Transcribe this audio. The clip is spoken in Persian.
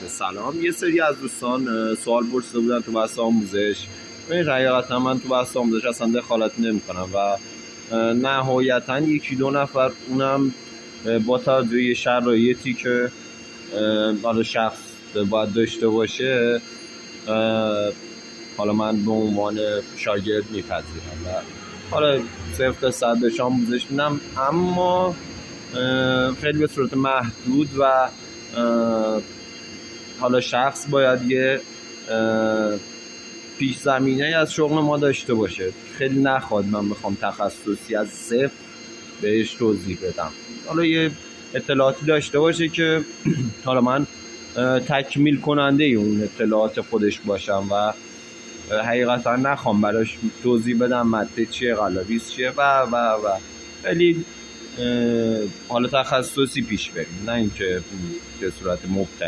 سلام. یه سری از دوستان سوال پرسیده بودن تو بحث آموزش. حقیقتا من تو بحث آموزش اصلا دخالت نمی‌کنم و نهایتا یکی دو نفر، اونم با توجه شرایطی که حالا شخص باید داشته باشه، حالا من به عنوان شاگرد میپذیرم و حالا صرف قصدش آموزش میدم، اما خیلی به صورت محدود و حالا شخص باید یه پیش زمینه از شغل ما داشته باشه. خیلی نخواد من بخوام تخصصی از صفر بهش توضیح بدم، حالا یه اطلاعاتی داشته باشه که حالا من تکمیل کننده اون اطلاعات خودش باشم و حقیقتا نخوام براش توضیح بدم ماده چیه، قلابیس چیه و خیلی حالا تخصصی پیش بریم، نه اینکه به صورت مبتدی.